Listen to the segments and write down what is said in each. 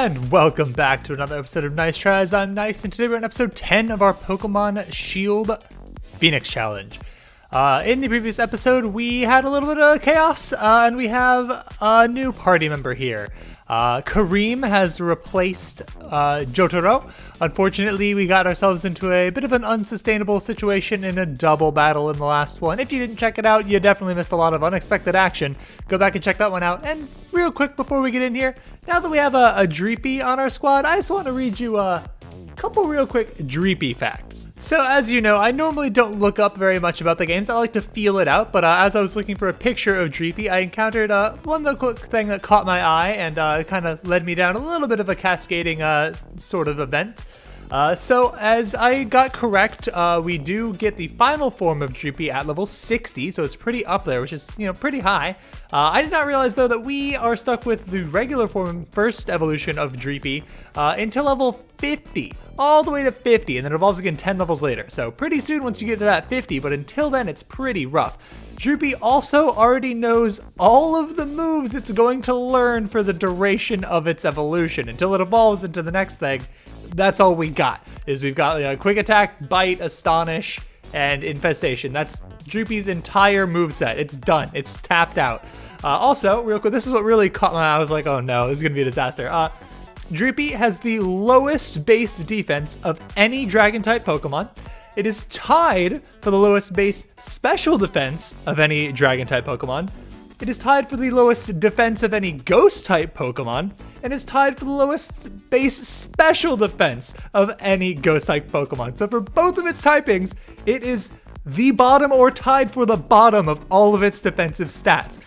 And welcome back to another episode of Nyce Tries. I'm Nyce, and today we're on episode 10 of our Pokemon Shield Phoenix Challenge. In the previous episode, we had a little bit of chaos, and we have a new party member here. Kareem has replaced Jotaro. Unfortunately, we got ourselves into a bit of an unsustainable situation in a double battle in the last one. If you didn't check it out, you definitely missed a lot of unexpected action. Go back and check that one out. And real quick before we get in here, now that we have a Dreepy on our squad, I just want to read you a couple real quick Dreepy facts. So as you know, I normally don't look up very much about the games. I like to feel it out, but as I was looking for a picture of Dreepy, I encountered one little quick thing that caught my eye and kind of led me down a little bit of a cascading sort of event. So as I got correct, we do get the final form of Dreepy at level 60, so it's pretty up there, which is, pretty high. I did not realize, though, that we are stuck with the regular form, first evolution of Dreepy, until level 50, all the way to 50, and then it evolves again 10 levels later. So pretty soon once you get to that 50, but until then, it's pretty rough. Dreepy also already knows all of the moves it's going to learn for the duration of its evolution, until it evolves into the next thing. That's all we got, is we've got Quick Attack, Bite, Astonish, and Infestation. That's Dreepy's entire moveset. It's done. It's tapped out. Also, real quick, this is what really caught my eye. I was like, oh no, this is going to be a disaster. Dreepy has the lowest base defense of any Dragon-type Pokemon. It is tied for the lowest base special defense of any Dragon-type Pokemon. It is tied for the lowest defense of any Ghost-type Pokemon, and is tied for the lowest base special defense of any Ghost-type Pokemon. So for both of its typings, it is the bottom or tied for the bottom of all of its defensive stats.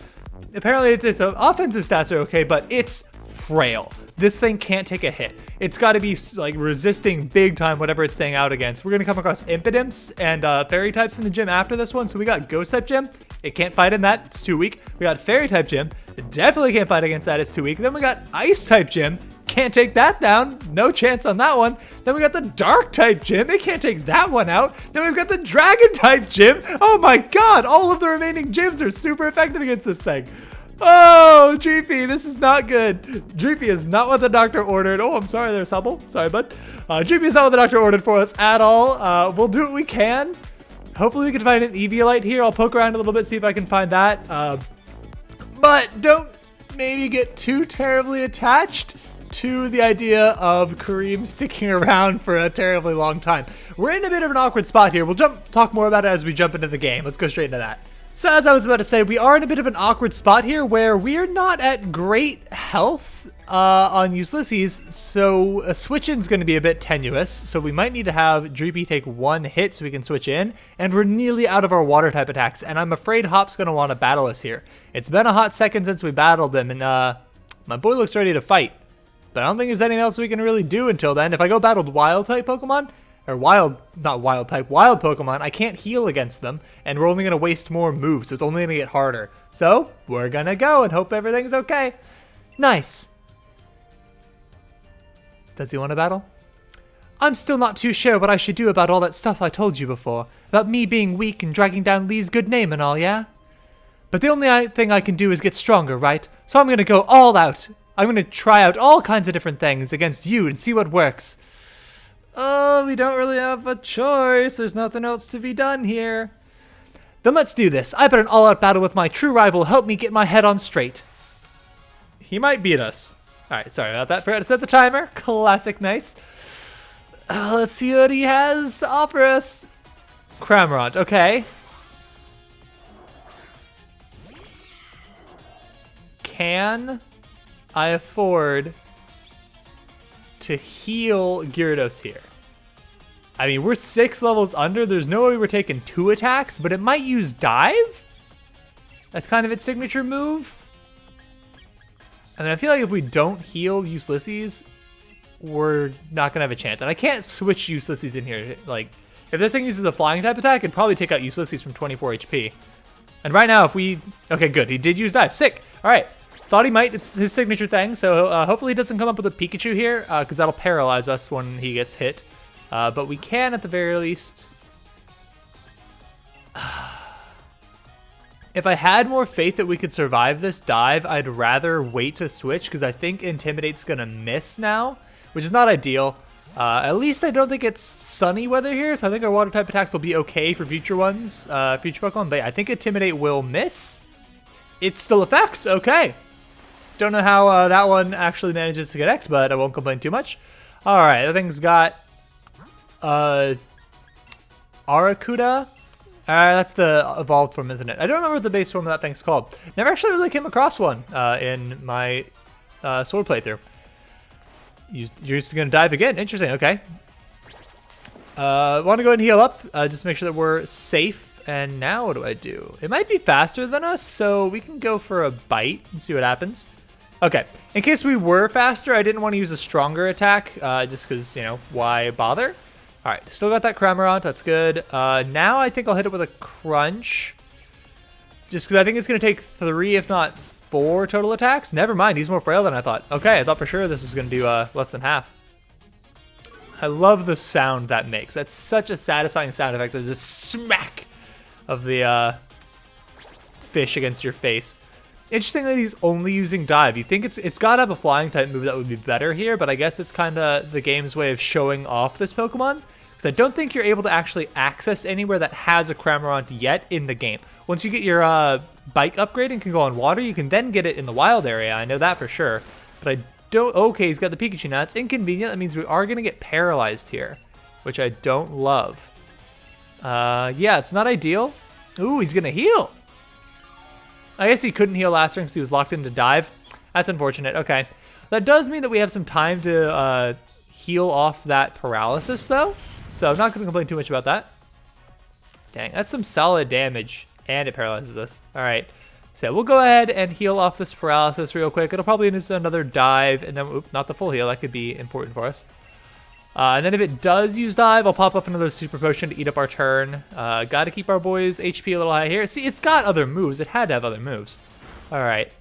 Apparently its offensive stats are okay, but it's frail. This thing can't take a hit. It's got to be like resisting big time whatever it's staying out against. We're going to come across Impidimps and Fairy types in the gym after this one. So we got Ghost type gym. It can't fight in that. It's too weak. We got Fairy type gym. It definitely can't fight against that. It's too weak. Then we got Ice type gym. Can't take that down. No chance on that one. Then we got the Dark type gym. It can't take that one out. Then we've got the Dragon type gym. Oh my god. All of the remaining gyms are super effective against this thing. Oh, Dreepy, this is not good. Dreepy is not what the doctor ordered. Oh, I'm sorry there, Subble. Sorry, bud. Dreepy is not what the doctor ordered for us at all. We'll do what we can. Hopefully we can find an Eviolite here. I'll poke around a little bit, see if I can find that. But don't maybe get too terribly attached to the idea of Kareem sticking around for a terribly long time. We're in a bit of an awkward spot here. We'll talk more about it as we jump into the game. Let's go straight into that. So as I was about to say, we are in a bit of an awkward spot here where we're not at great health on Ulysses, so a switch-in's going to be a bit tenuous, so we might need to have Dreepy take one hit so we can switch in, and we're nearly out of our water-type attacks, and I'm afraid Hop's going to want to battle us here. It's been a hot second since we battled him, and my boy looks ready to fight, but I don't think there's anything else we can really do until then. If I go battle Wild-type Pokemon, or wild Pokemon, I can't heal against them, and we're only going to waste more moves, so it's only going to get harder. So, we're going to go and hope everything's okay. Nice. Does he want to battle? I'm still not too sure what I should do about all that stuff I told you before, about me being weak and dragging down Lee's good name and all, yeah? But the only thing I can do is get stronger, right? So I'm going to go all out. I'm going to try out all kinds of different things against you and see what works. Oh, we don't really have a choice. There's nothing else to be done here. Then let's do this. I bet an all-out battle with my true rival help me get my head on straight. He might beat us. All right, sorry about that. Forgot to set the timer. Classic Nyce. Let's see what he has to offer us. Cramorant, okay. Can I afford to heal Gyarados here? I mean, we're 6 levels under. There's no way we're taking 2 attacks, but it might use Dive. That's kind of its signature move. And I feel like if we don't heal Ulysses, we're not going to have a chance. And I can't switch Ulysses in here. Like, if this thing uses a flying type attack, it'd probably take out Ulysses from 24 HP. And right now, if we... Okay, good. He did use Dive. Sick. All right. Thought he might. It's his signature thing. So hopefully he doesn't come up with a Pikachu here, because that'll paralyze us when he gets hit. But we can, at the very least... If I had more faith that we could survive this dive, I'd rather wait to switch because I think Intimidate's going to miss now, which is not ideal. At least I don't think it's sunny weather here, so I think our water type attacks will be okay for future ones, future Pokemon. But yeah, I think Intimidate will miss. It still affects, okay. Don't know how that one actually manages to connect, but I won't complain too much. All right, that thing's got Aracuda. That's the evolved form, isn't it? I don't remember what the base form of that thing's called. Never actually really came across one in my sword playthrough. You're just going to dive again. Interesting, okay. Want to go ahead and heal up, just make sure that we're safe. And now what do I do? It might be faster than us, so we can go for a bite and see what happens. Okay, in case we were faster, I didn't want to use a stronger attack, just because, you know, why bother? All right, still got that Cramorant, that's good. Now I think I'll hit it with a Crunch, just because I think it's going to take 3, if not 4 total attacks. Never mind, he's more frail than I thought. Okay, I thought for sure this was going to do less than half. I love the sound that makes. That's such a satisfying sound effect. There's a smack of the fish against your face. Interesting that he's only using Dive. You think it's got to have a flying type move that would be better here, but I guess it's kind of the game's way of showing off this Pokemon. Because I don't think you're able to actually access anywhere that has a Cramorant yet in the game. Once you get your bike upgrade and can go on water, you can then get it in the wild area. I know that for sure. But I don't... Okay, he's got the Pikachu now. It's inconvenient. That means we are going to get paralyzed here, which I don't love. Yeah, it's not ideal. Ooh, he's going to heal. I guess he couldn't heal last turn because he was locked into Dive. That's unfortunate. Okay. That does mean that we have some time to heal off that paralysis, though. So I'm not going to complain too much about that. Dang, that's some solid damage. And it paralyzes us. All right. So we'll go ahead and heal off this paralysis real quick. It'll probably need another Dive. And then, oop, not the full heal. That could be important for us. And then if it does use Dive, I'll pop up another Super Potion to eat up our turn. Got to keep our boys' HP a little high here. See, it's got other moves. It had to have other moves. All right.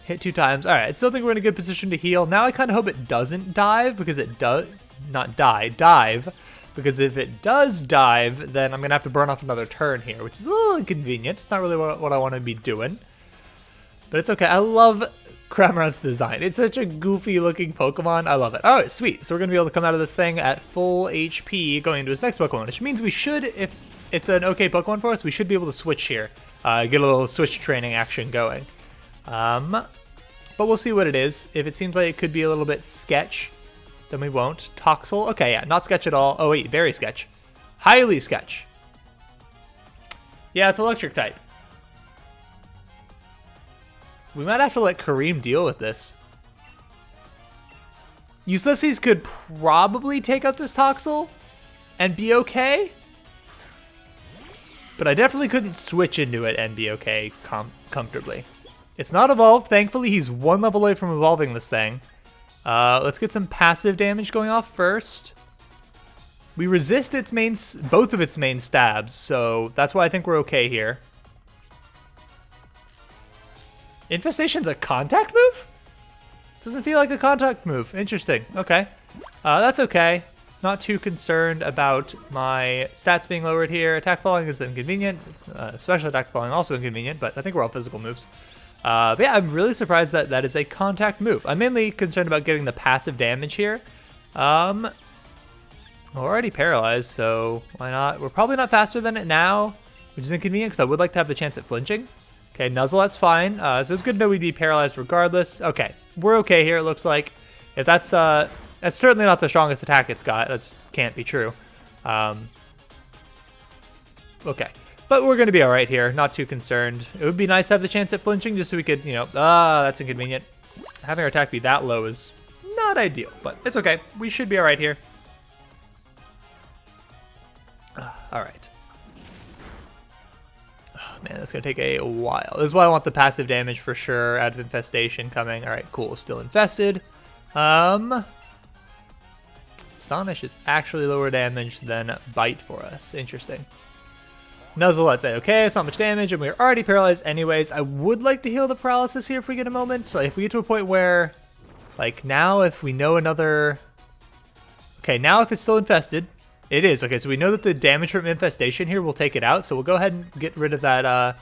Hit 2 times. All right. I still think we're in a good position to heal. Now I kind of hope it doesn't dive because it does... Not die. Dive. Because if it does dive, then I'm going to have to burn off another turn here, which is a little inconvenient. It's not really what I want to be doing. But it's okay. I love Cramorant's design. It's such a goofy looking Pokemon. I love it. All right, sweet. So we're going to be able to come out of this thing at full HP going into his next Pokemon, which means we should, if it's an okay Pokemon for us, we should be able to switch here. Get a little switch training action going. But we'll see what it is. If it seems like it could be a little bit sketch, then we won't. Toxel. Okay, yeah, not sketch at all. Oh, wait, very sketch. Highly sketch. Yeah, it's electric type. We might have to let Kareem deal with this. Ulysses could probably take out this Toxel and be okay. But I definitely couldn't switch into it and be okay comfortably. It's not evolved. Thankfully, he's 1 level away from evolving this thing. Let's get some passive damage going off first. We resist its both of its main stabs, so that's why I think we're okay here. Infestation's a contact move? Doesn't feel like a contact move. Interesting. Okay. That's okay. Not too concerned about my stats being lowered here. Attack falling is inconvenient. Special attack falling also inconvenient, but I think we're all physical moves. But yeah, I'm really surprised that that is a contact move. I'm mainly concerned about getting the passive damage here. We're already paralyzed, so why not? We're probably not faster than it now, which is inconvenient because I would like to have the chance at flinching. Okay, Nuzzle, that's fine. So it's good to know we'd be paralyzed regardless. Okay, we're okay here, it looks like. If that's certainly not the strongest attack it's got. That can't be true. Okay. But we're going to be all right here. Not too concerned. It would be nice to have the chance at flinching just so we could, you know... that's inconvenient. Having our attack be that low is not ideal, but it's okay. We should be all right here. All right. Oh, man, that's going to take a while. This is why I want the passive damage for sure out of Infestation coming. All right, cool. Still infested. Sonish is actually lower damage than Bite for us. Interesting. Nuzzle, let's say, okay, it's not much damage, and we're already paralyzed anyways. I would like to heal the paralysis here if we get a moment. So if we get to a point where, like, now if we know another... Okay, now if it's still infested, it is. Okay, so we know that the damage from infestation here will take it out, so we'll go ahead and get rid of that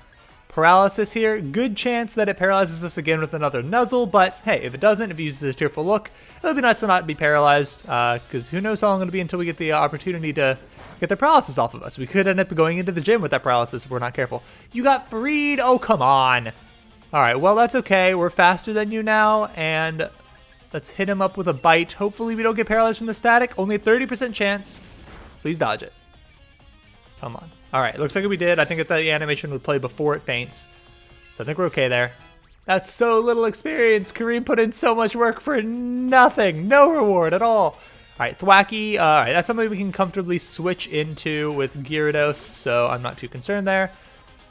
paralysis here. Good chance that it paralyzes us again with another Nuzzle, but hey, if it doesn't, if it uses a Tearful Look, it would be nice to not be paralyzed, because who knows how long it'll be until we get the opportunity to get the paralysis off of us. We could end up going into the gym with that paralysis if we're not careful. You got freed? Oh, come on. All right, well, that's okay. We're faster than you now, and let's hit him up with a bite. Hopefully we don't get paralyzed from the static. Only a 30% chance. Please dodge it. Come on. All right, looks like we did. I think that the animation would play before it faints. So I think we're okay there. That's so little experience. Kareem put in so much work for nothing. No reward at all. All right, Thwacky. All right, that's something we can comfortably switch into with Gyarados, so I'm not too concerned there.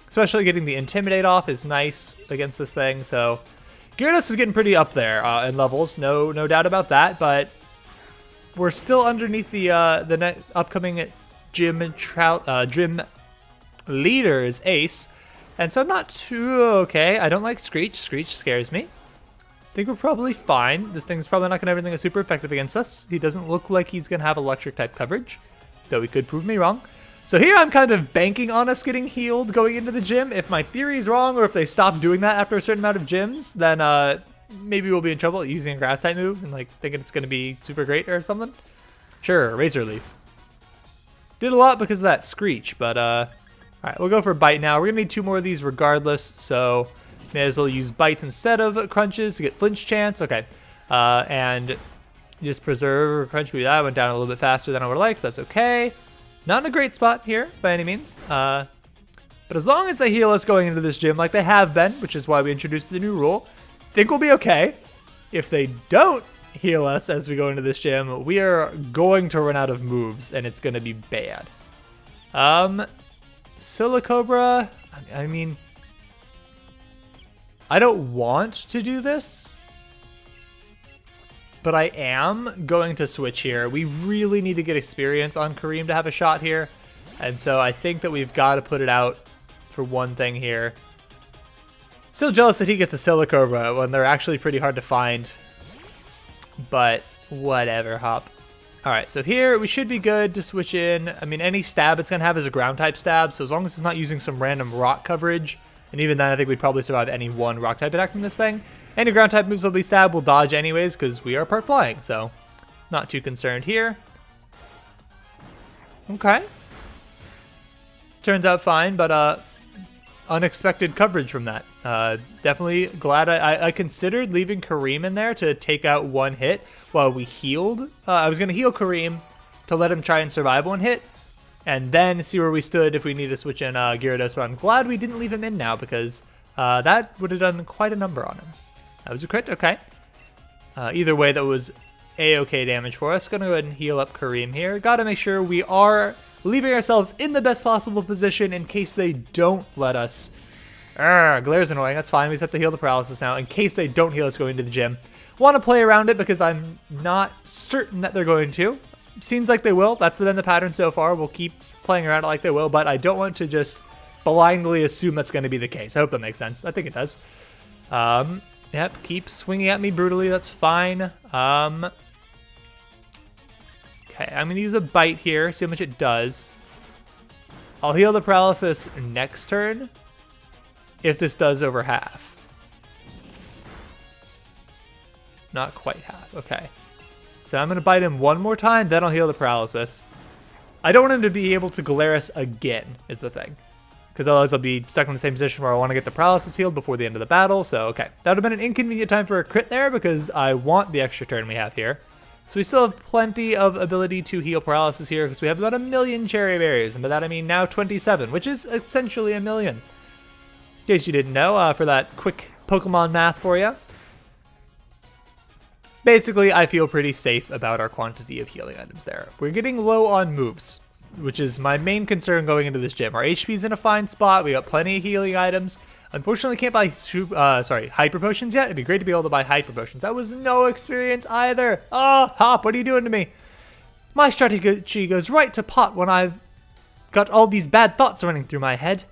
Especially getting the Intimidate off is nice against this thing. So Gyarados is getting pretty up there in levels. No doubt about that, but we're still underneath the upcoming gym leader is Ace, and so I'm not too okay. I don't like Screech. Screech scares me. I think we're probably fine. This thing's probably not going to have anything that's super effective against us. He doesn't look like he's going to have electric type coverage, though he could prove me wrong. So here I'm kind of banking on us getting healed going into the gym. If my theory is wrong, or if they stop doing that after a certain amount of gyms, then maybe we'll be in trouble using a grass type move and like thinking it's going to be super great or something. Sure, Razor Leaf. Did a lot because of that Screech, but all right, we'll go for a Bite now. We're gonna need 2 more of these regardless, so may as well use Bites instead of Crunches to get Flinch chance. Okay, and just preserve Crunch. That went down a little bit faster than I would like. That's okay. Not in a great spot here by any means, but as long as they heal us going into this gym like they have been, which is why we introduced the new rule, I think we'll be okay. If they don't heal us as we go into this gym, we are going to run out of moves, and it's going to be bad. Silicobra, I mean, I don't want to do this, but I am going to switch here. We really need to get experience on Kareem to have a shot here, and so I think that we've got to put it out for one thing here. Still jealous that he gets a Silicobra when they're actually pretty hard to find. But whatever, Hop. Alright, so here we should be good to switch in. I mean, any stab it's going to have is a ground type stab, so as long as it's not using some random rock coverage, and even then I think we'd probably survive any one rock type attack from this thing. Any ground type moves will be stab, we'll dodge anyways, because we are part flying, so not too concerned here. Okay. Turns out fine, but unexpected coverage from that. Definitely glad I considered leaving Kareem in there to take out one hit while we healed. I was going to heal Kareem to let him try and survive one hit and then see where we stood if we need to switch in Gyarados, but I'm glad we didn't leave him in now because that would have done quite a number on him. That was a crit, okay. Either way, that was a-okay damage for us. Gonna go ahead and heal up Kareem here. Gotta make sure we are leaving ourselves in the best possible position in case they don't let us. Glare's annoying. That's fine. We just have to heal the paralysis now in case they don't heal us going to the gym. Want to play around it because I'm not certain that they're going to. Seems like they will. That's been the pattern so far. We'll keep playing around it like they will, but I don't want to just blindly assume that's going to be the case. I hope that makes sense. I think it does. Yep, keep swinging at me brutally. That's fine. Okay, I'm going to use a Bite here, see how much it does. I'll heal the paralysis next turn if this does over half. Not quite half. Okay. So I'm going to Bite him one more time, then I'll heal the paralysis. I don't want him to be able to Glarus again, is the thing. Because otherwise I'll be stuck in the same position where I want to get the paralysis healed before the end of the battle. So, okay. That would have been an inconvenient time for a crit there because I want the extra turn we have here. So we still have plenty of ability to heal paralysis here because we have about 1,000,000 cherry berries. And by that I mean now 27, which is essentially 1,000,000. In case you didn't know, for that quick Pokemon math for you. Basically, I feel pretty safe about our quantity of healing items there. We're getting low on moves, which is my main concern going into this gym. Our HP's in a fine spot. We got plenty of healing items. Unfortunately, can't buy Hyper Potions yet. It'd be great to be able to buy Hyper Potions. That was no experience either. Oh, Hop, what are you doing to me? My strategy goes right to pot when I've got all these bad thoughts running through my head.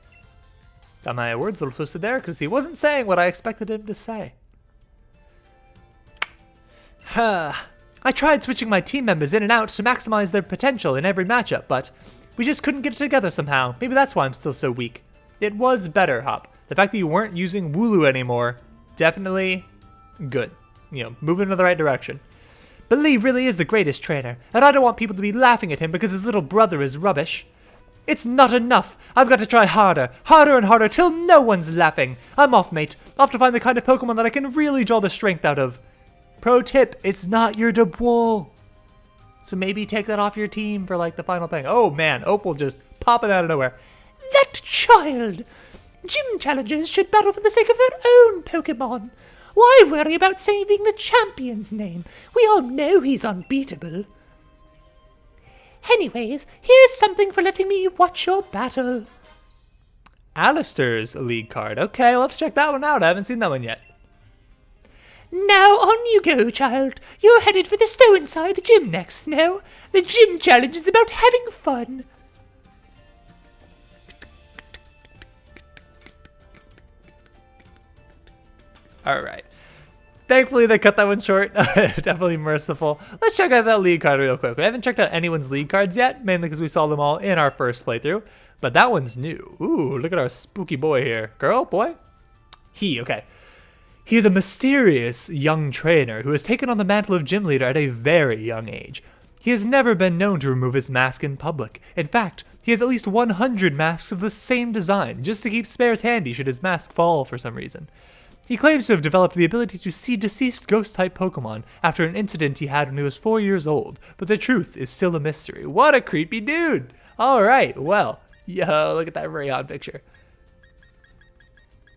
Got my words a little twisted there because he wasn't saying what I expected him to say. I tried switching my team members in and out to maximize their potential in every matchup, but we just couldn't get it together somehow. Maybe that's why I'm still so weak. It was better, Hop. The fact that you weren't using Wooloo anymore, definitely good. You know, moving in the right direction. But Lee really is the greatest trainer, and I don't want people to be laughing at him because his little brother is rubbish. It's not enough. I've got to try harder, harder and harder, till no one's laughing. I'm off, mate. Off to find the kind of Pokemon that I can really draw the strength out of. Pro tip, it's not your Dewall. So maybe take that off your team for like the final thing. Oh man, Opal just popping out of nowhere. That child! Gym challengers should battle for the sake of their own Pokemon. Why worry about saving the champion's name? We all know he's unbeatable. Anyways, here's something for letting me watch your battle. Alistair's league card. Okay, I'll have to check that one out. I haven't seen that one yet. Now on you go, child. You're headed for the Stone-side gym next, no? The gym challenge is about having fun. Alright. Thankfully, they cut that one short. Definitely merciful. Let's check out that league card real quick. We haven't checked out anyone's league cards yet, mainly because we saw them all in our first playthrough. But that one's new. Ooh, look at our spooky boy here. Girl? Boy? He, okay. He is a mysterious young trainer who has taken on the mantle of gym leader at a very young age. He has never been known to remove his mask in public. In fact, he has at least 100 masks of the same design, just to keep spares handy should his mask fall for some reason. He claims to have developed the ability to see deceased ghost-type Pokemon after an incident he had when he was 4 years old, but the truth is still a mystery. What a creepy dude! Alright, well, yo, look at that Rayon picture.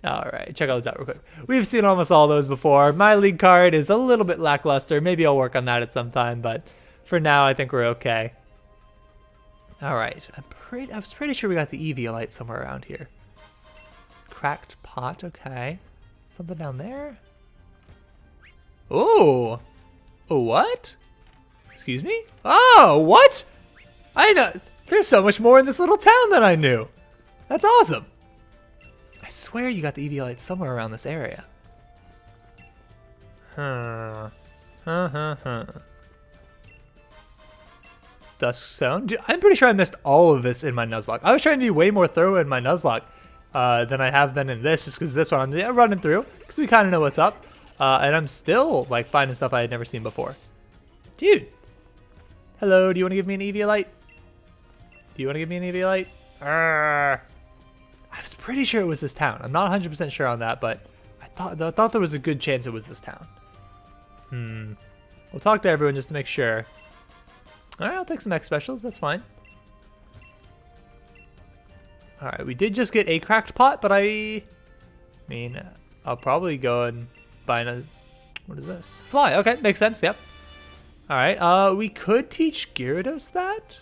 Alright, check all this out real quick. We've seen almost all those before. My league card is a little bit lackluster. Maybe I'll work on that at some time, but for now, I think we're okay. Alright, I was pretty sure we got the Eviolite somewhere around here. Cracked pot, okay. Something down there? Oh! Oh, what? Excuse me? Oh, what? I know. There's so much more in this little town than I knew. That's awesome. I swear you got the Eviolite somewhere around this area. Duskstone? Dude, I'm pretty sure I missed all of this in my Nuzlocke. I was trying to be way more thorough in my Nuzlocke than I have been in this, just because this one I'm running through, because we kind of know what's up. And I'm still, like, finding stuff I had never seen before. Dude. Hello, do you want to give me an Eviolite? Do you want to give me an Eviolite? I was pretty sure it was this town. I'm not 100% sure on that, but I thought there was a good chance it was this town. We'll talk to everyone just to make sure. Alright, I'll take some X specials. That's fine. Alright, we did just get a cracked pot, but I mean, I'll probably go and buy a... What is this? Fly. Okay, makes sense. Yep. Alright, we could teach Gyarados that.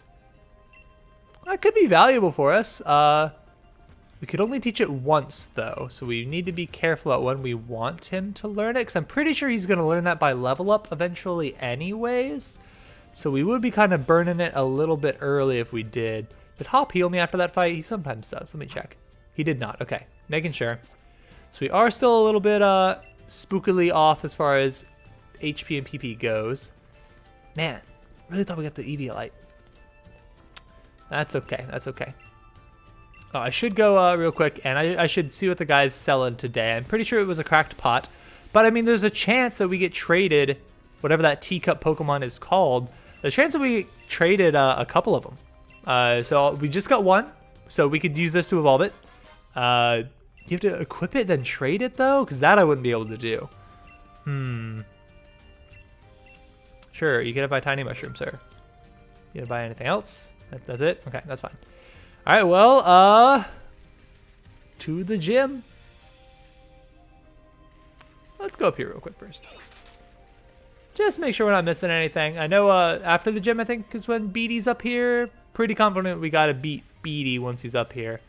That could be valuable for us. We could only teach it once, though, so we need to be careful about when we want him to learn it, because I'm pretty sure he's going to learn that by level up eventually anyways. So we would be kind of burning it a little bit early if we did. Did Hop heal me after that fight? He sometimes does. Let me check. He did not. Okay, making sure. So we are still a little bit spookily off as far as HP and PP goes. Man, really thought we got the Eviolite. That's okay. That's okay. Oh, I should go real quick, and I should see what the guy's selling today. I'm pretty sure it was a cracked pot. But, I mean, there's a chance that we get traded, whatever that teacup Pokemon is called. There's a chance that we get traded a couple of them. So we just got one, so we could use this to evolve it. You have to equip it, then trade it, though? Because that I wouldn't be able to do. Sure, you can buy Tiny Mushroom, sir. You gonna buy anything else? That's it? Okay, that's fine. Alright, well, to the gym. Let's go up here real quick first. Just make sure we're not missing anything. I know after the gym, I think, is when Beatty's up here. Pretty confident we gotta beat Beatty once he's up here.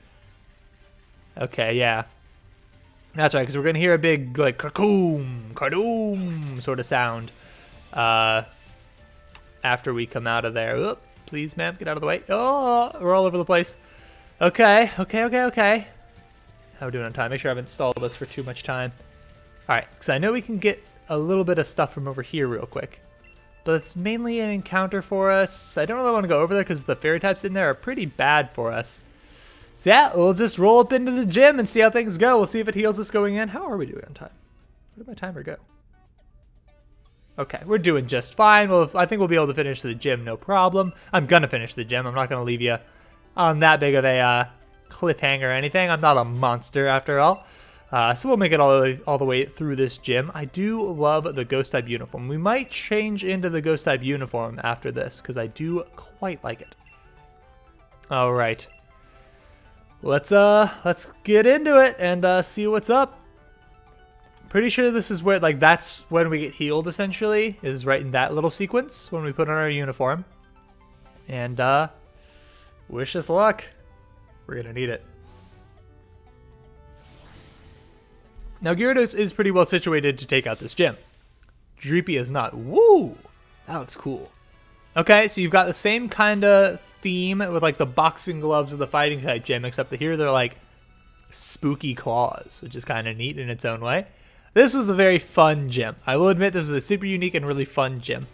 Okay, yeah. That's right, because we're gonna hear a big, like, cardoom, cardoom sort of sound after we come out of there. Oop, please, ma'am, get out of the way. Oh, we're all over the place. Okay. How are we doing on time? Make sure I haven't stalled this for too much time. Alright, because I know we can get a little bit of stuff from over here real quick. But it's mainly an encounter for us. I don't really want to go over there because the fairy types in there are pretty bad for us. So yeah, we'll just roll up into the gym and see how things go. We'll see if it heals us going in. How are we doing on time? Where did my timer go? Okay, we're doing just fine. Well, I think we'll be able to finish the gym, no problem. I'm gonna finish the gym. I'm not gonna leave you on that big of a cliffhanger or anything. I'm not a monster after all. So we'll make it all the way through this gym. I do love the ghost type uniform. We might change into the ghost type uniform after this because I do quite like it. All right. Let's get into it and see what's up. Pretty sure this is where, like, that's when we get healed, essentially, is right in that little sequence when we put on our uniform. And wish us luck. We're gonna need it. Now Gyarados is pretty well situated to take out this gym. Dreepy is not. Woo! That looks cool. Okay, so you've got the same kind of theme with like the boxing gloves of the fighting type gym, except that here they're like spooky claws, which is kind of neat in its own way. This was a very fun gym. I will admit this was a super unique and really fun gym.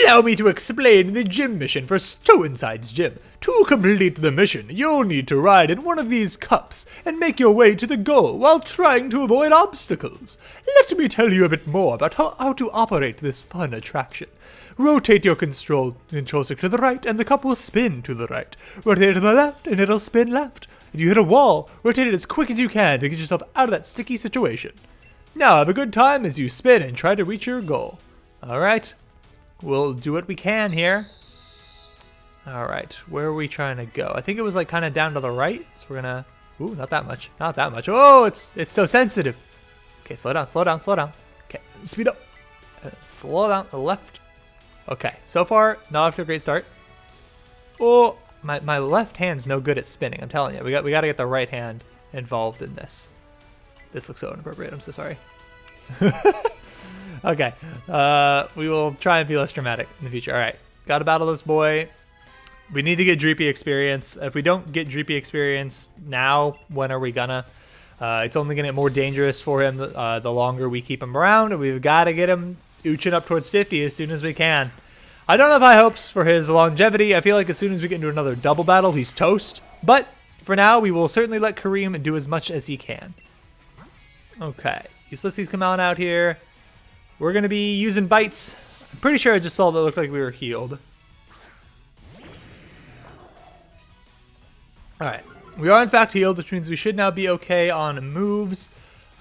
Allow me to explain the gym mission for Stow-Inside's gym. To complete the mission, you'll need to ride in one of these cups and make your way to the goal while trying to avoid obstacles. Let me tell you a bit more about how to operate this fun attraction. Rotate your control stick to the right and the cup will spin to the right. Rotate it to the left and it'll spin left. If you hit a wall, rotate it as quick as you can to get yourself out of that sticky situation. Now have a good time as you spin and try to reach your goal. Alright. We'll do what we can here. Alright, where are we trying to go? I think it was like kind of down to the right. So we're gonna... Ooh, not that much. Not that much. Oh, it's so sensitive. Okay, slow down, slow down, slow down. Okay, speed up. Slow down to the left. Okay, so far, not off to a great start. Oh, my left hand's no good at spinning, I'm telling you. We got to get the right hand involved in this. This looks so inappropriate, I'm so sorry. Okay, we will try and be less dramatic in the future. All right, got to battle this boy. We need to get Dreepy experience. If we don't get Dreepy experience now, when are we gonna? It's only gonna get more dangerous for him the longer we keep him around. We've got to get him ooching up towards 50 as soon as we can. I don't have high hopes for his longevity. I feel like as soon as we get into another double battle, he's toast. But for now, we will certainly let Kareem do as much as he can. Okay, Ulysses come on out here. We're going to be using bites. I'm pretty sure I just saw that it looked like we were healed. Alright. We are in fact healed, which means we should now be okay on moves.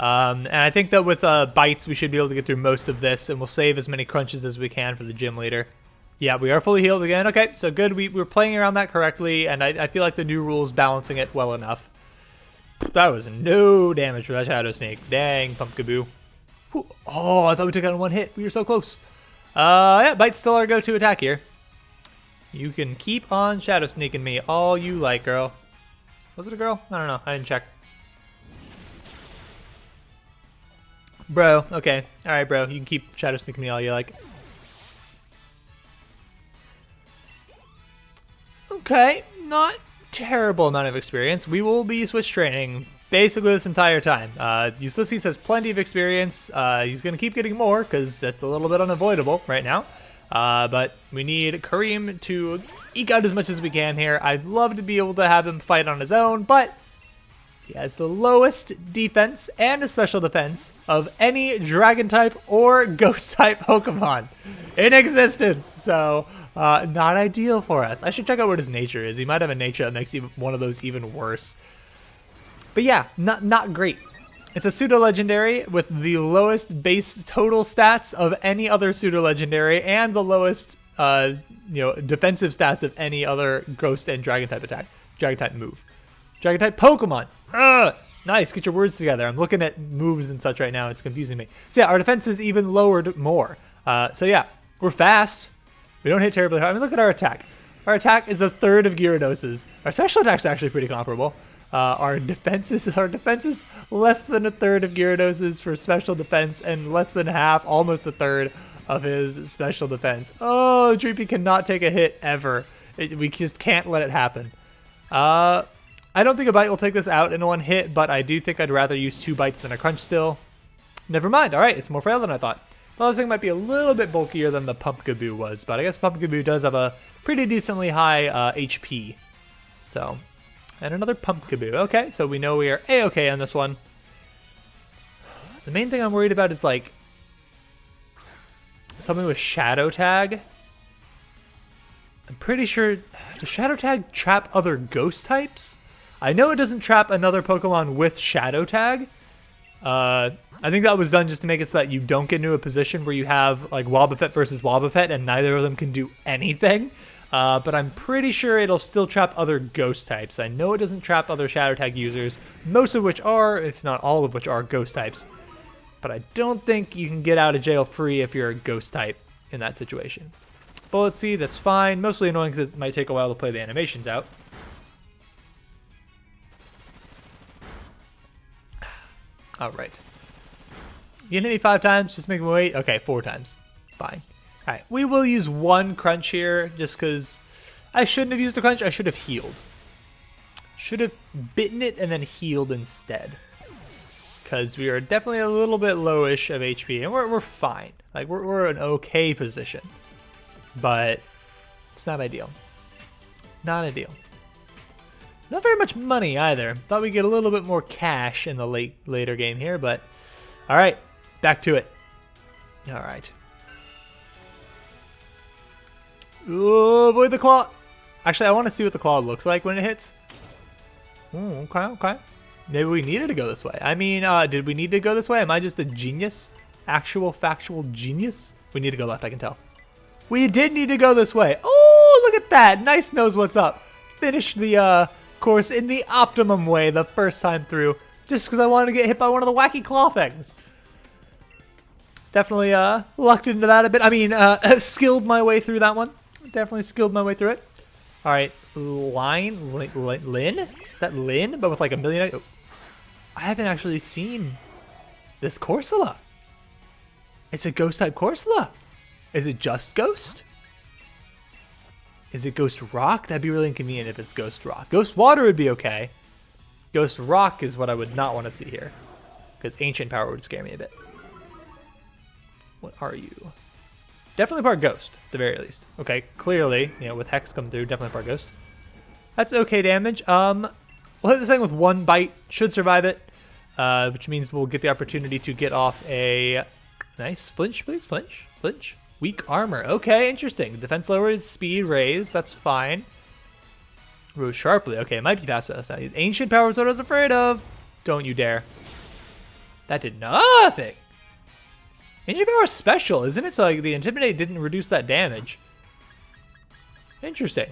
And I think that with bites, we should be able to get through most of this. And we'll save as many crunches as we can for the gym leader. Yeah, we are fully healed again. Okay, so good. We're playing around that correctly. And I feel like the new rules balancing it well enough. That was no damage for that Shadow Snake. Dang, Pumpkaboo. Oh, I thought we took out in one hit. We were so close. Yeah, Bite's still our go-to attack here. You can keep on Shadow Sneaking me all you like, girl. Was it a girl? I don't know. I didn't check. Bro, okay. Alright, bro. You can keep Shadow Sneaking me all you like. Okay. Not terrible amount of experience. We will be switch training basically this entire time. Ulysses has plenty of experience. He's going to keep getting more because that's a little bit unavoidable right now. But we need Kareem to eke out as much as we can here. I'd love to be able to have him fight on his own, but he has the lowest defense and a special defense of any dragon type or ghost type Pokemon in existence. So not ideal for us. I should check out what his nature is. He might have a nature that makes one of those even worse. But yeah, not great. It's a pseudo-legendary with the lowest base total stats of any other pseudo-legendary and the lowest, defensive stats of any other ghost and dragon type attack, dragon type move, dragon type Pokemon. Ugh! Nice, get your words together. I'm looking at moves and such right now. It's confusing me. So yeah, our defense is even lowered more. So yeah, we're fast. We don't hit terribly hard. I mean, look at our attack. Our attack is a third of Gyarados'. Our special attack's actually pretty comparable. Our defense is less than a third of Gyarados' for special defense and less than half, almost a third of his special defense. Oh, Dreepy cannot take a hit ever. We just can't let it happen. I don't think a bite will take this out in one hit, but I do think I'd rather use 2 bites than a crunch still. Never mind. All right, it's more frail than I thought. Well, this thing might be a little bit bulkier than the Pumpkaboo was, but I guess Pumpkaboo does have a pretty decently high HP. So And another Pumpkaboo. Okay, so we know we are A-okay on this one. The main thing I'm worried about is, like, something with Shadow Tag. I'm pretty sure... Does Shadow Tag trap other ghost types? I know it doesn't trap another Pokemon with Shadow Tag. I think that was done just to make it so that you don't get into a position where you have, like, Wobbuffet versus Wobbuffet and neither of them can do anything. But I'm pretty sure it'll still trap other ghost types. I know it doesn't trap other Shadow Tag users, most of which are, if not all of which are, ghost types. But I don't think you can get out of jail free if you're a ghost type in that situation. Bullet Seed, that's fine. Mostly annoying because it might take a while to play the animations out. Alright. You can hit me 5 times, just make me wait. Okay, 4 times. Fine. Alright, we will use 1 crunch here, just because I shouldn't have used a crunch. I should have healed. Should have bitten it and then healed instead. Because we are definitely a little bit lowish of HP, and we're fine. Like, we're in an okay position. But it's not ideal. Not ideal. Not very much money either. Thought we'd get a little bit more cash in the later game here, but alright, back to it. Alright. Oh, avoid the claw. Actually, I want to see what the claw looks like when it hits. Okay, okay. Maybe we needed to go this way. I mean, did we need to go this way? Am I just a genius? Actual, factual genius? We need to go left, I can tell. We did need to go this way. Oh, look at that. Nyce knows what's up. Finish the course in the optimum way the first time through. Just because I wanted to get hit by one of the wacky claw things. Definitely lucked into that a bit. I mean, skilled my way through that one. Definitely skilled my way through it. All right, Lynn? Is that Lynn? But with like a million... Oh. I haven't actually seen this Corsola. It's a ghost-type Corsola. Is it just Ghost? Is it Ghost Rock? That'd be really inconvenient if it's Ghost Rock. Ghost Water would be okay. Ghost Rock is what I would not want to see here. Because Ancient Power would scare me a bit. What are you? Definitely part Ghost, at the very least. Okay, clearly, you know, with Hex come through, definitely part Ghost. That's okay damage. We'll hit this thing with 1 bite. Should survive it. Which means we'll get the opportunity to get off a... Nice. Flinch, please. Flinch. Flinch. Weak armor. Okay, interesting. Defense lowered, speed raised. That's fine. Rose sharply. Okay, it might be faster. That's not... Ancient Power is what I was afraid of. Don't you dare. That did nothing. Ancient Power is special, isn't it? So like, the Intimidate didn't reduce that damage. Interesting.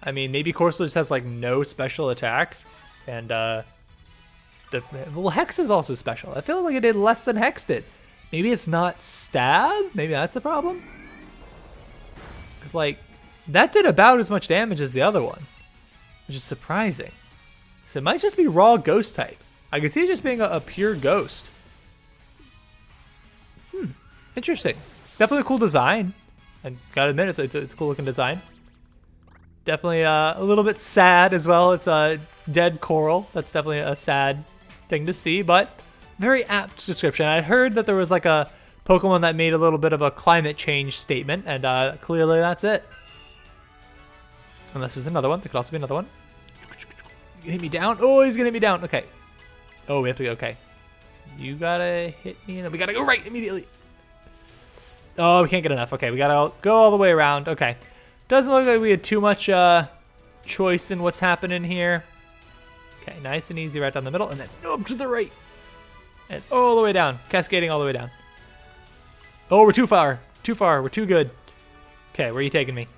I mean, maybe Corsola just has like no special attack. And well, Hex is also special. I feel like it did less than Hex did. Maybe it's not Stab? Maybe that's the problem? Because, like, that did about as much damage as the other one. Which is surprising. So it might just be raw Ghost type. I can see it just being a pure Ghost. Interesting. Definitely a cool design. I gotta admit, it's a cool looking design. Definitely a little bit sad as well. It's a dead coral. That's definitely a sad thing to see, but... Very apt description. I heard that there was like a Pokemon that made a little bit of a climate change statement, and clearly that's it. Unless there's another one. There could also be another one. Hit me down. Oh, he's gonna hit me down. Okay. Oh, we have to go. Okay. So you gotta hit me, and then we gotta go right immediately. Oh, we can't get enough. Okay, we gotta go all the way around. Okay. Doesn't look like we had too much choice in what's happening here. Okay, nice and easy right down the middle, and then up to the right. And all the way down. Cascading all the way down. Oh, we're too far. Too far. We're too good. Okay, where are you taking me?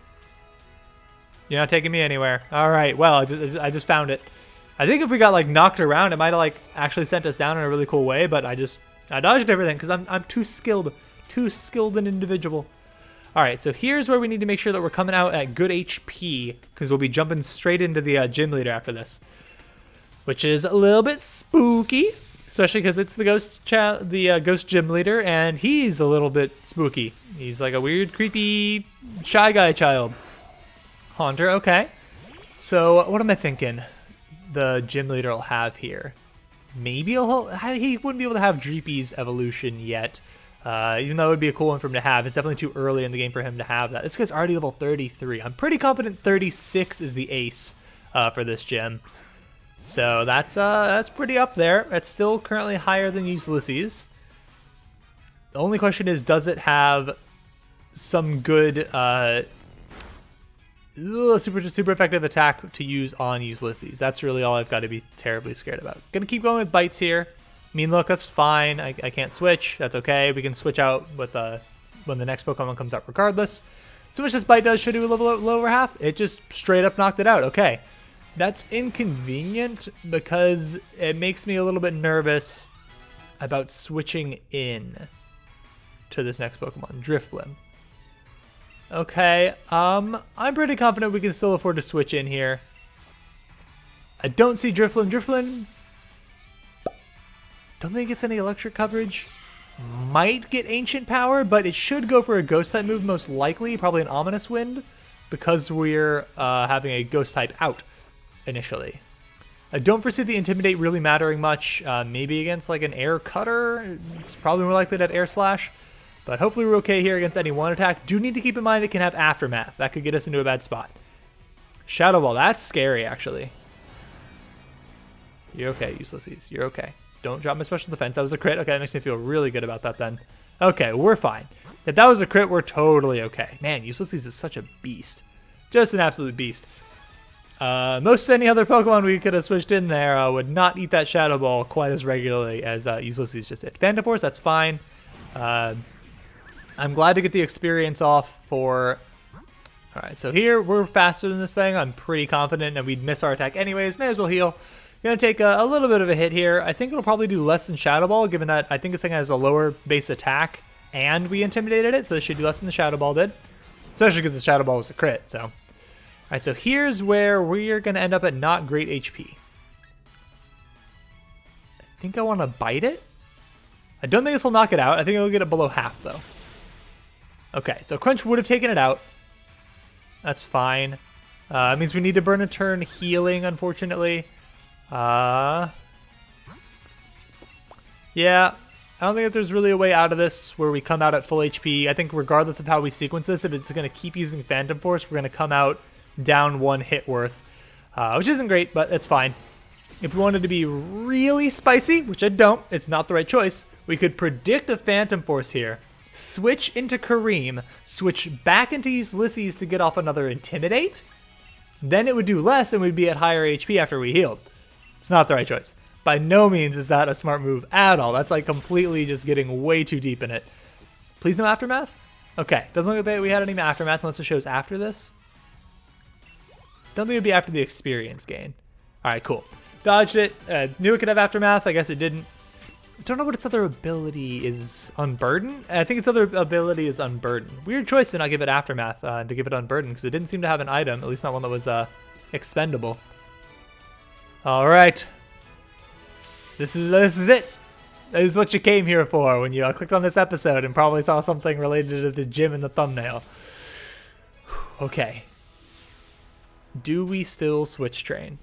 You're not taking me anywhere. All right. Well, I just found it. I think if we got like knocked around, it might have like actually sent us down in a really cool way. But I dodged everything because I'm too skilled. Too skilled an individual. All right. So here's where we need to make sure that we're coming out at good HP because we'll be jumping straight into the gym leader after this, which is a little bit spooky. Especially because it's the ghost gym leader, and he's a little bit spooky. He's like a weird, creepy, shy guy child. Haunter, okay. So what am I thinking the gym leader will have here? Maybe he wouldn't be able to have Dreepy's evolution yet. Even though it would be a cool one for him to have. It's definitely too early in the game for him to have that. This guy's already level 33. I'm pretty confident 36 is the ace for this gym. So that's pretty up there. It's still currently higher than Ulysses. The only question is, does it have some good super effective attack to use on Ulysses? That's really all I've got to be terribly scared about. Gonna keep going with bites here. I mean, look, that's fine. I can't switch. That's okay. We can switch out with when the next Pokemon comes out regardless. So much this bite does should do a level lower half. It just straight up knocked it out. Okay. That's inconvenient because it makes me a little bit nervous about switching in to this next Pokemon, Drifblim. Okay, I'm pretty confident we can still afford to switch in here. I don't see Drifblim. Drifblim, don't think it gets any electric coverage. Might get Ancient Power, but it should go for a Ghost-type move most likely, probably an Ominous Wind, because we're having a Ghost-type out initially. I don't foresee the Intimidate really mattering much. Maybe against like an Air Cutter. It's probably more likely to have Air Slash. But hopefully we're okay here against any one attack. Do need to keep in mind it can have Aftermath. That could get us into a bad spot. Shadow Ball. That's scary, actually. You're okay, Ulysses. You're okay. Don't drop my special defense. That was a crit. Okay, that makes me feel really good about that then. Okay, we're fine. If that was a crit, we're totally okay. Man, Ulysses is such a beast. Just an absolute beast. Most any other Pokemon we could have switched in there would not eat that Shadow Ball quite as regularly as Ulysses just did. Phantom Force, that's fine. I'm glad to get the experience off for... Alright, so here we're faster than this thing. I'm pretty confident, and we'd miss our attack anyways. May as well heal. Gonna take a little bit of a hit here. I think it'll probably do less than Shadow Ball, given that I think this thing has a lower base attack, and we intimidated it, so this should do less than the Shadow Ball did. Especially because the Shadow Ball was a crit, so... Alright, so here's where we're going to end up at not great HP. I think I want to bite it. I don't think this will knock it out. I think it'll get it below half, though. Okay, so Crunch would have taken it out. That's fine. It means we need to burn a turn healing, unfortunately. Yeah, I don't think that there's really a way out of this where we come out at full HP. I think regardless of how we sequence this, if it's going to keep using Phantom Force, we're going to come out down one hit worth, which isn't great, but it's fine. If we wanted to be really spicy, which I don't, it's not the right choice, we could predict a Phantom Force here, switch into Kareem, switch back into Ulysses to get off another Intimidate, then it would do less and we'd be at higher HP after we healed. It's not the right choice. By no means is that a smart move at all. That's like completely just getting way too deep in it. Please no Aftermath? Okay, doesn't look like we had any Aftermath unless it shows after this. Don't think it would be after the experience gain. Alright, cool. Dodged it. Knew it could have Aftermath. I guess it didn't. I don't know what its other ability is. Unburden? I think its other ability is Unburden. Weird choice to not give it Aftermath, to give it Unburden, because it didn't seem to have an item, at least not one that was expendable. Alright. This is it. This is what you came here for when you clicked on this episode and probably saw something related to the gym in the thumbnail. Okay. Do we still switch train?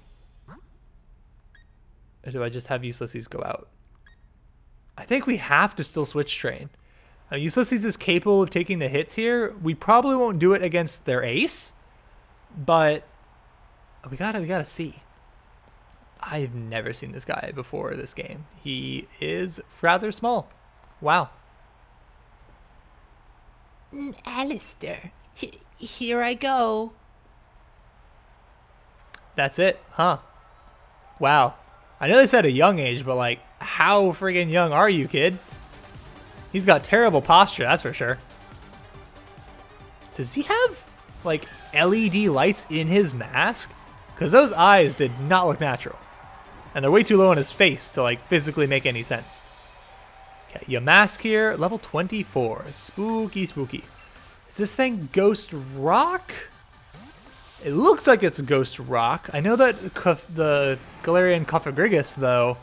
Or do I just have Ulysses go out? I think we have to still switch train. Ulysses is capable of taking the hits here. We probably won't do it against their ace, but we gotta see. I've never seen this guy before this game. He is rather small. Wow. Alistair, here I go. That's it, huh? Wow. I know they said a young age, but like, how friggin' young are you, kid? He's got terrible posture, that's for sure. Does he have, like, LED lights in his mask? Because those eyes did not look natural. And they're way too low on his face to, like, physically make any sense. Okay, Yamask here, level 24. Spooky, spooky. Is this thing Ghost Rock? It looks like it's Ghost Rock. I know that the Galarian Cofagrigus, though,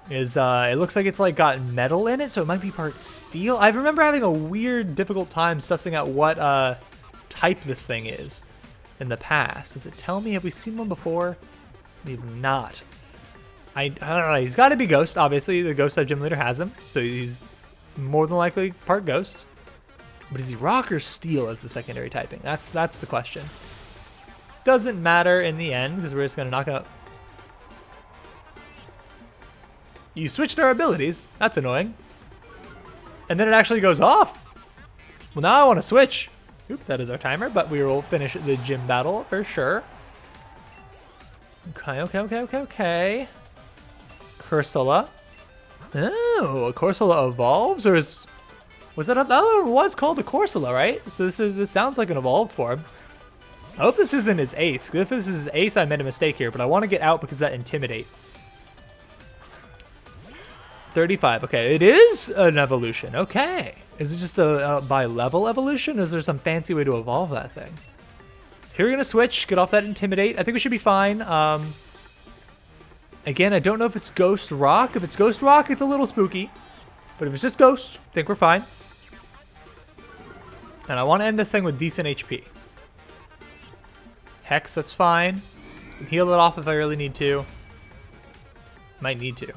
is, it looks like it's, like, got metal in it, so it might be part steel. I remember having a weird, difficult time sussing out what, type this thing is in the past. Does it tell me? Have we seen one before? Maybe not. I don't know. He's got to be Ghost, obviously. The Ghost type gym leader has him, so he's more than likely part Ghost. But is he Rock or Steel as the secondary typing? That's the question. doesn't matter in the end because we're just going to knock out. You switched our abilities. That's annoying. And then it actually goes off. Well, now I want to switch. Oop, that is our timer, but we will finish the gym battle for sure. Okay. Cursula. Oh, a Cursula evolves, or was that the other one was called a Cursula, right? So this sounds like an evolved form. I hope this isn't his ace. If this is his ace, I made a mistake here, but I want to get out because of that intimidate. 35. Okay, it is an evolution. Okay. Is it just a by level evolution? Or is there some fancy way to evolve that thing? So here we're going to switch, get off that intimidate. I think we should be fine. Again, I don't know if it's Ghost Rock. If it's Ghost Rock, it's a little spooky. But if it's just Ghost, I think we're fine. And I want to end this thing with decent HP. Hex, that's fine. Heal it off if I really need to. Might need to.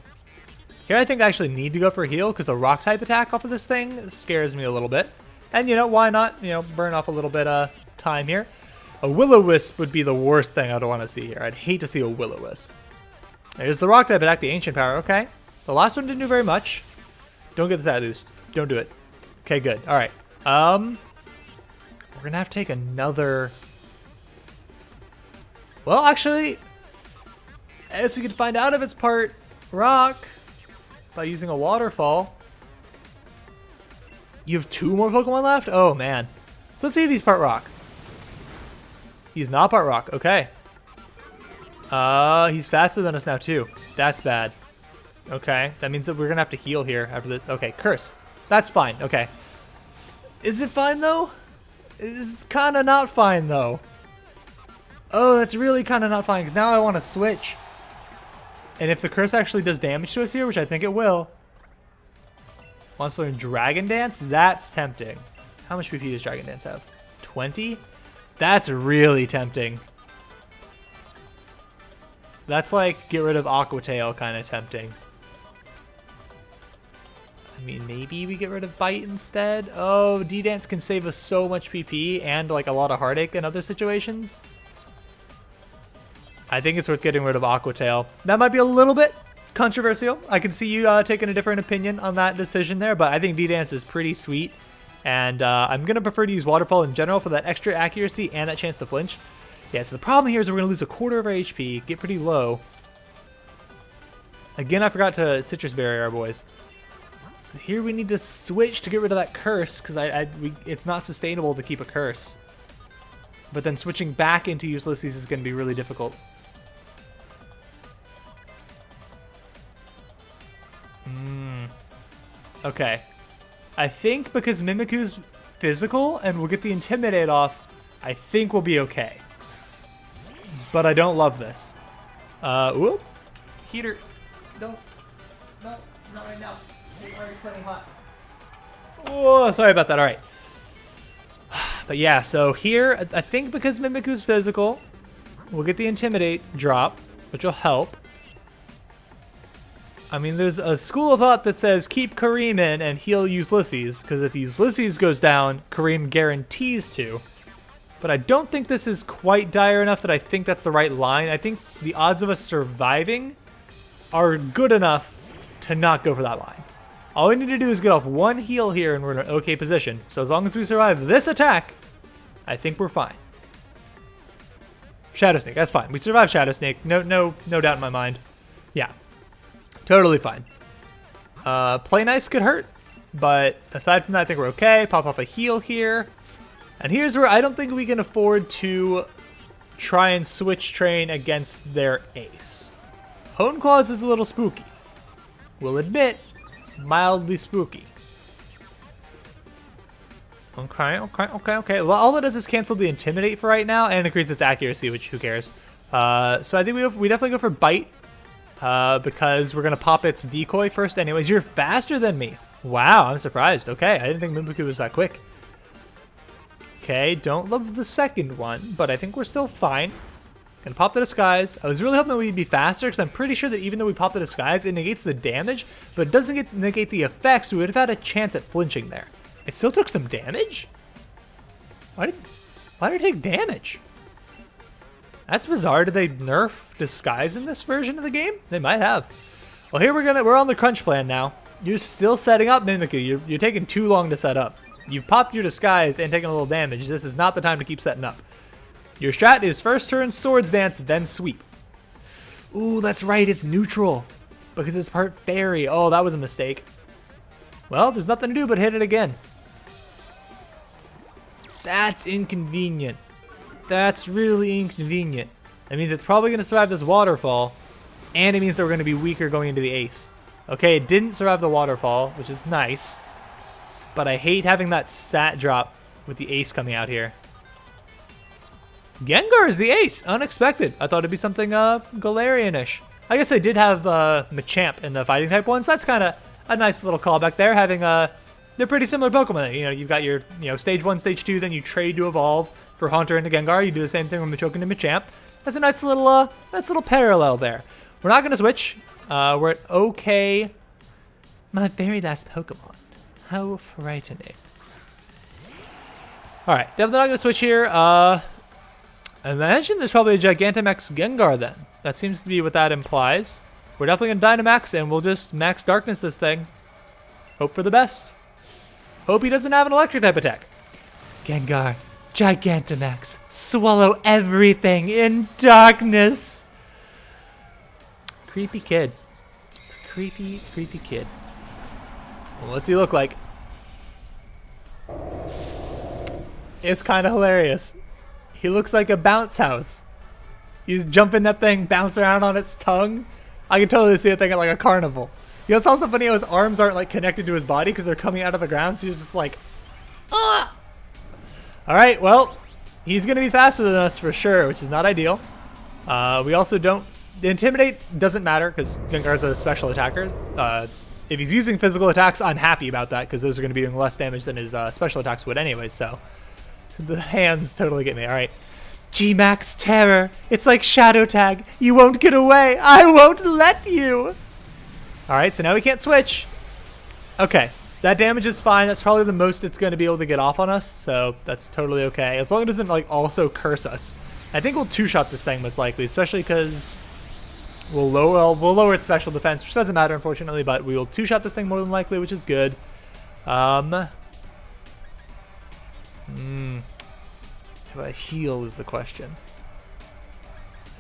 Here I think I actually need to go for a heal because the rock type attack off of this thing scares me a little bit. And why not, burn off a little bit of time here. A Will-O-Wisp would be the worst thing I'd want to see here. I'd hate to see a Will-O-Wisp. There's the rock type attack, the ancient power. Okay. The last one didn't do very much. Don't get the stat boost. Don't do it. Okay, good. All right. We're going to have to take another... Well, actually, I guess we could find out if it's part rock by using a waterfall. You have 2 more Pokemon left? Oh, man. So let's see if he's part rock. He's not part rock. Okay. He's faster than us now, too. That's bad. Okay. That means that we're going to have to heal here after this. Okay, Curse. That's fine. Okay. Is it fine, though? It's kind of not fine, though. Oh, that's really kind of not fine, because now I want to switch. And if the Curse actually does damage to us here, which I think it will. Wants to learn Dragon Dance? That's tempting. How much PP does Dragon Dance have? 20? That's really tempting. That's like get rid of Aqua Tail kind of tempting. I mean, maybe we get rid of Bite instead. Oh, D-Dance can save us so much PP and like a lot of heartache in other situations. I think it's worth getting rid of Aqua Tail. That might be a little bit controversial. I can see you taking a different opinion on that decision there, but I think D-Dance is pretty sweet. And I'm going to prefer to use Waterfall in general for that extra accuracy and that chance to flinch. Yeah, so the problem here is we're going to lose a quarter of our HP, get pretty low. Again, I forgot to Citrus Berry our boys. So here we need to switch to get rid of that Curse, because it's not sustainable to keep a Curse. But then switching back into Ulysses is going to be really difficult. Okay. I think because Mimikyu's physical and we'll get the Intimidate off, I think we'll be okay. But I don't love this. Whoop. Heater. Don't. No, not right now. It's already plenty hot. Whoa, sorry about that. All right. But yeah, so here, I think because Mimikyu's physical, we'll get the Intimidate drop, which will help. I mean, there's a school of thought that says keep Kareem in and heal Ulysses, because if Ulysses goes down, Kareem guarantees to. But I don't think this is quite dire enough that I think that's the right line. I think the odds of us surviving are good enough to not go for that line. All we need to do is get off one heal here and we're in an okay position. So as long as we survive this attack, I think we're fine. Shadow Snake, that's fine. We survived Shadow Snake. No doubt in my mind. Yeah. Totally fine. Play Nice could hurt, but aside from that, I think we're okay. Pop off a heal here. And here's where I don't think we can afford to try and switch train against their ace. Hone Claws is a little spooky. We'll admit, mildly spooky. Okay. Well, all it does is cancel the Intimidate for right now and increase its accuracy, which who cares. So I think we definitely go for Bite. Because we're going to pop its decoy first anyways. You're faster than me. Wow, I'm surprised. Okay, I didn't think Mimikyu was that quick. Okay, don't love the second one, but I think we're still fine. Gonna pop the Disguise. I was really hoping that we'd be faster, because I'm pretty sure that even though we pop the Disguise, it negates the damage, but it doesn't negate the effects, so we would have had a chance at flinching there. It still took some damage? Why did it take damage? That's bizarre. Did they nerf Disguise in this version of the game? They might have. Well, here we're on the crunch plan now. You're still setting up Mimikyu. You're taking too long to set up. You've popped your Disguise and taken a little damage. This is not the time to keep setting up. Your strat is first turn Swords Dance, then Sweep. Ooh, that's right. It's neutral because it's part Fairy. Oh, that was a mistake. Well, there's nothing to do but hit it again. That's inconvenient. That's really inconvenient. That means it's probably going to survive this waterfall, and it means that we're going to be weaker going into the ace. Okay, it didn't survive the waterfall, which is nice, but I hate having that sat drop with the ace coming out here. Gengar is the ace. Unexpected. I thought it'd be something Galarian-ish. I guess they did have Machamp in the fighting type ones. That's kind of a nice little callback there, having they're pretty similar Pokemon. You know, you've got your stage 1, stage 2, then you trade to evolve for Haunter into Gengar. You do the same thing with Machoke into Machamp. That's a nice little parallel there. We're not gonna switch. We're at okay. My very last Pokemon. How frightening. All right, definitely not gonna switch here. I imagine there's probably a Gigantamax Gengar then. That seems to be what that implies. We're definitely gonna Dynamax, and we'll just Max Darkness this thing. Hope for the best. Hope he doesn't have an electric type attack. Gengar, Gigantamax, swallow everything in darkness. Creepy kid. Creepy, creepy kid. Well, what's he look like? It's kind of hilarious. He looks like a bounce house. He's jumping that thing, bounce around on its tongue. I can totally see it thing at like a carnival. You know, it's also funny how his arms aren't like connected to his body because they're coming out of the ground. So he's just like, ah! All right, well, he's going to be faster than us for sure, which is not ideal. We also don't... The Intimidate doesn't matter because Gengar's a special attacker. If he's using physical attacks, I'm happy about that because those are going to be doing less damage than his special attacks would anyway, so... The hands totally get me. All right. G-Max Terror. It's like Shadow Tag. You won't get away. I won't let you. All right, so now we can't switch. Okay, that damage is fine. That's probably the most it's going to be able to get off on us, so that's totally okay. As long as it doesn't like also curse us. I think we'll two-shot this thing most likely, especially because we'll lower its special defense, which doesn't matter unfortunately, but we will two-shot this thing more than likely, which is good. Do I heal is the question.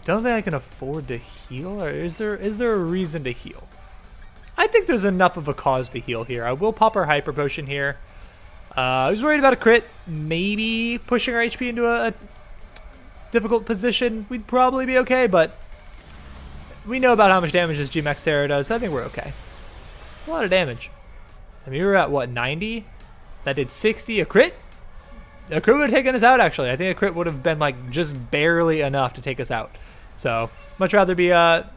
I don't think I can afford to heal, or is there a reason to heal? I think there's enough of a cause to heal here. I will pop our Hyper Potion here. I was worried about a crit, maybe pushing our HP into a difficult position. We'd probably be okay, but we know about how much damage this G-Max Terror does, so I think we're okay. A lot of damage. I mean, we were at, what, 90? That did 60. A crit? A crit would have taken us out, actually. I think a crit would have been, like, just barely enough to take us out. So, much rather be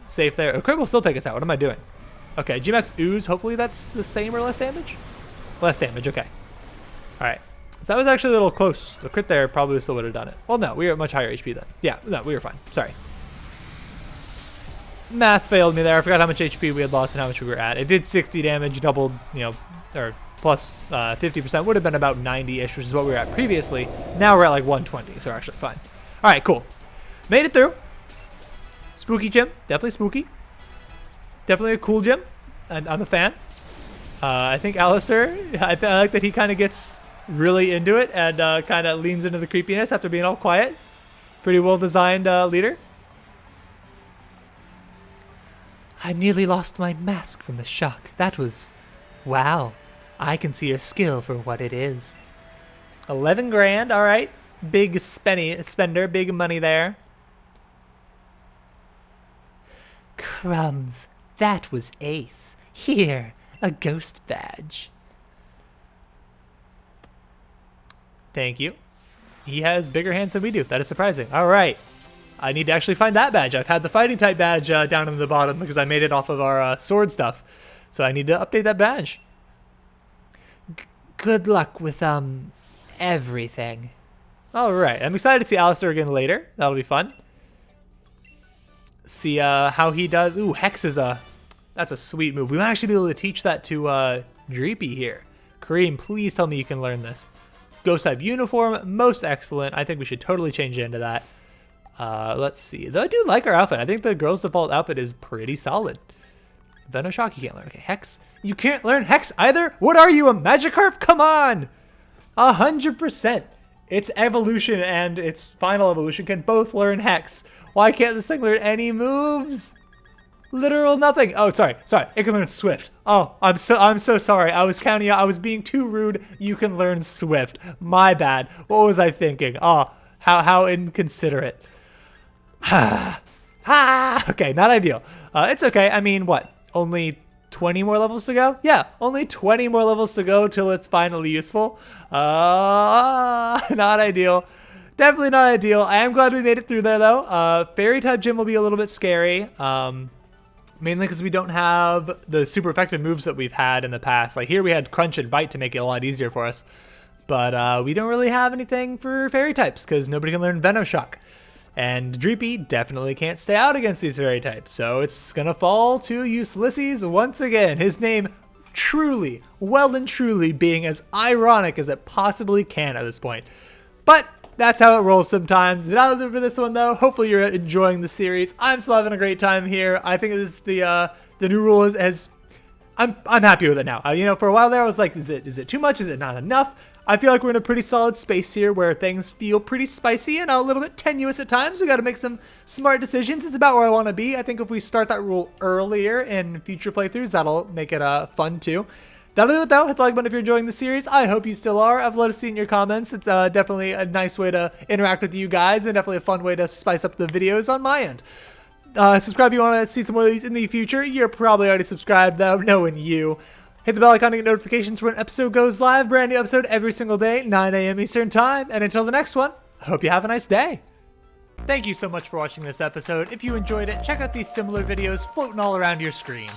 safe there. A crit will still take us out. What am I doing? Okay, G-Max Ooze. Hopefully that's the same or less damage? Less damage, okay. Alright. So that was actually a little close. The crit there probably still would have done it. Well, no, we were at much higher HP then. Yeah, no, we were fine. Sorry. Math failed me there. I forgot how much HP we had lost and how much we were at. It did 60 damage, doubled, you know, or plus 50%. Would have been about 90-ish, which is what we were at previously. Now we're at like 120, so we're actually fine. All right, cool. Made it through. Spooky gym. Definitely spooky. Definitely a cool gym. I'm a fan. I think Alistair, I like that he kind of gets really into it and kind of leans into the creepiness after being all quiet. Pretty well-designed leader. I nearly lost my mask from the shock. That was... wow. I can see your skill for what it is. 11 grand, all right. Big spender, big money there. Crumbs. That was ace. Here, a ghost badge. Thank you. He has bigger hands than we do. That is surprising. All right. I need to actually find that badge. I've had the fighting type badge down in the bottom because I made it off of our sword stuff. So I need to update that badge. Good luck with, everything. All right. I'm excited to see Alistair again later. That'll be fun. See how he does. Ooh, Hex is that's a sweet move. We might actually be able to teach that to Dreepy here. Kareem, please tell me you can learn this. Ghost type uniform, most excellent. I think we should totally change into that. Let's see. Though I do like our outfit. I think the girl's default outfit is pretty solid. Venoshock, you can't learn. Okay, Hex. You can't learn Hex either? What are you, a Magikarp? Come on! 100%. Its evolution and its final evolution can both learn Hex. Why can't this thing learn any moves? Literal nothing. Oh, sorry. It can learn Swift. Oh, I'm so sorry. I was counting out. I was being too rude. You can learn Swift. My bad. What was I thinking? Oh, how inconsiderate. Okay, not ideal. It's okay. I mean, what? Only 20 more levels to go? Yeah, only 20 more levels to go till it's finally useful. Not ideal. Definitely not ideal. I am glad we made it through there, though. Fairy type gym will be a little bit scary. Mainly because we don't have the super effective moves that we've had in the past. Like here we had Crunch and Bite to make it a lot easier for us. But we don't really have anything for fairy types because nobody can learn Venoshock. And Dreepy definitely can't stay out against these fairy types. So it's going to fall to Ulysses once again. His name truly, well and truly being as ironic as it possibly can at this point. But that's how it rolls sometimes. Not for this one though. Hopefully you're enjoying the series. I'm still having a great time here. I think this the new rule is I'm happy with it now. You know, for a while there I was like, is it too much? Is it not enough? I feel like we're in a pretty solid space here where things feel pretty spicy and a little bit tenuous at times. We got to make some smart decisions. It's about where I want to be. I think if we start that rule earlier in future playthroughs, that'll make it fun too. That'll do it though. Hit the like button if you're enjoying the series. I hope you still are. I've let us see in your comments. It's definitely a nice way to interact with you guys and definitely a fun way to spice up the videos on my end. Subscribe if you want to see some more of these in the future. You're probably already subscribed though, knowing you. Hit the bell icon to get notifications when an episode goes live. Brand new episode every single day, 9 a.m. Eastern time. And until the next one, I hope you have a nice day. Thank you so much for watching this episode. If you enjoyed it, check out these similar videos floating all around your screen.